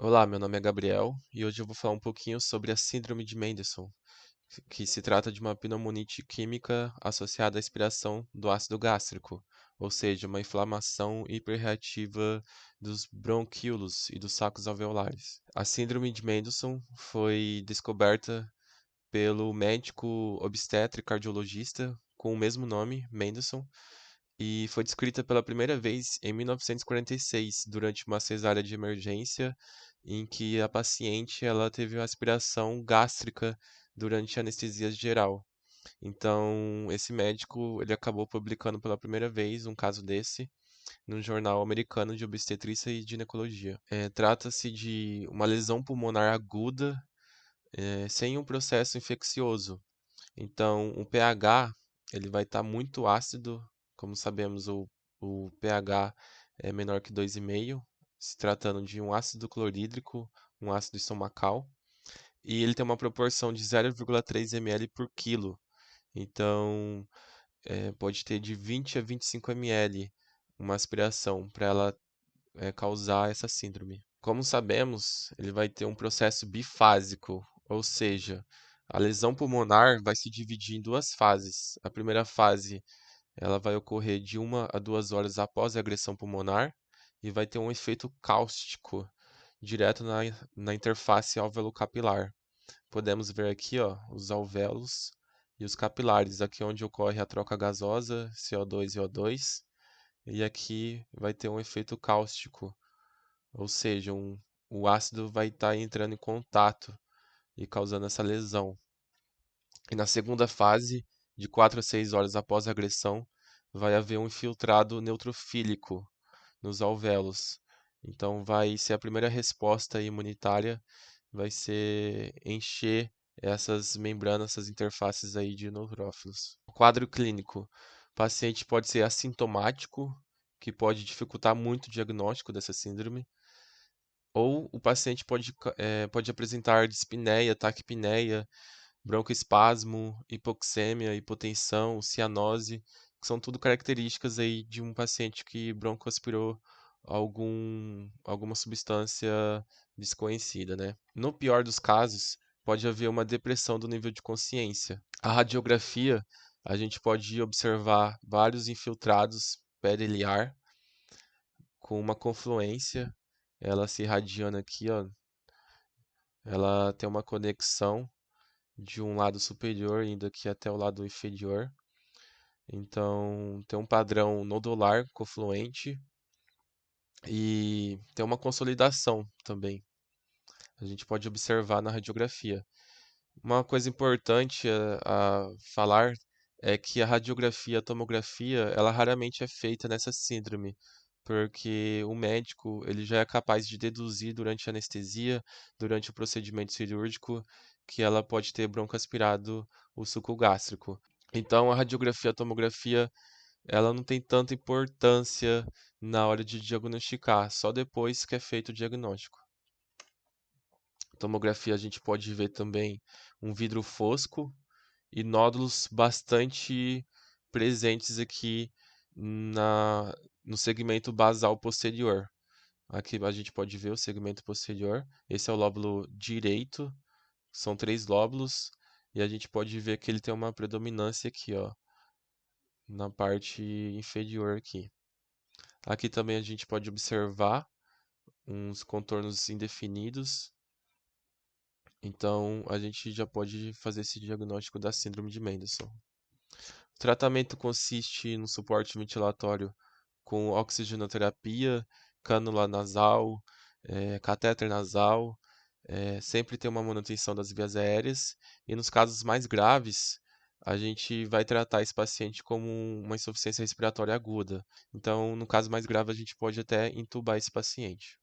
Olá, meu nome é Gabriel e hoje eu vou falar um pouquinho sobre a Síndrome de Mendelson, que se trata de uma pneumonite química associada à expiração do ácido gástrico, ou seja, uma inflamação hiperreativa dos bronquíolos e dos sacos alveolares. A Síndrome de Mendelson foi descoberta pelo médico obstetra e cardiologista com o mesmo nome, Mendelson, e foi descrita pela primeira vez em 1946, durante uma cesárea de emergência, em que a paciente ela teve uma aspiração gástrica durante a anestesia geral. Então, esse médico ele acabou publicando pela primeira vez um caso desse num jornal americano de obstetrícia e ginecologia. Trata-se de uma lesão pulmonar aguda, sem um processo infeccioso. Então, o pH ele vai estar muito ácido, como sabemos, o pH é menor que 2,5, se tratando de um ácido clorídrico, um ácido estomacal, e ele tem uma proporção de 0,3 ml por quilo. Então, pode ter de 20 a 25 ml uma aspiração para ela causar essa síndrome. Como sabemos, ele vai ter um processo bifásico, ou seja, a lesão pulmonar vai se dividir em duas fases. A primeira fase, ela vai ocorrer de 1 a 2 horas após a agressão pulmonar e vai ter um efeito cáustico direto na interface alveolo-capilar. Podemos ver aqui, ó, os alvéolos e os capilares, aqui onde ocorre a troca gasosa, CO2 e O2, e aqui vai ter um efeito cáustico, ou seja, o ácido vai estar entrando em contato e causando essa lesão. E na segunda fase, de 4 a 6 horas após a agressão, vai haver um infiltrado neutrofílico nos alvéolos. Então vai ser a primeira resposta imunitária, vai ser encher essas membranas, essas interfaces aí de neutrófilos. O quadro clínico, o paciente pode ser assintomático, que pode dificultar muito o diagnóstico dessa síndrome, ou o paciente pode apresentar dispneia, taquipneia, broncoespasmo, hipoxêmia, hipotensão, cianose, que são tudo características aí de um paciente que broncoaspirou alguma substância desconhecida, né? No pior dos casos, pode haver uma depressão do nível de consciência. A radiografia, a gente pode observar vários infiltrados periliar com uma confluência, ela se irradiando aqui, ó, ela tem uma conexão de um lado superior indo aqui até o lado inferior. Então, tem um padrão nodular confluente e tem uma consolidação também. A gente pode observar na radiografia. Uma coisa importante a falar é que a radiografia, a tomografia, ela raramente é feita nessa síndrome, porque o médico ele já é capaz de deduzir durante a anestesia, durante o procedimento cirúrgico, que ela pode ter broncoaspirado o suco gástrico. Então, a radiografia, a tomografia, ela não tem tanta importância na hora de diagnosticar, só depois que é feito o diagnóstico. Tomografia a gente pode ver também um vidro fosco e nódulos bastante presentes aqui na, no segmento basal posterior. Aqui a gente pode ver o segmento posterior. Esse é o lóbulo direito, são 3 lóbulos, e a gente pode ver que ele tem uma predominância aqui, ó, na parte inferior aqui. Aqui também a gente pode observar uns contornos indefinidos. Então, a gente já pode fazer esse diagnóstico da síndrome de Mendelson. O tratamento consiste no suporte ventilatório com oxigenoterapia, cânula nasal, catéter nasal, sempre tem uma manutenção das vias aéreas, e nos casos mais graves, a gente vai tratar esse paciente como uma insuficiência respiratória aguda. Então, no caso mais grave, a gente pode até intubar esse paciente.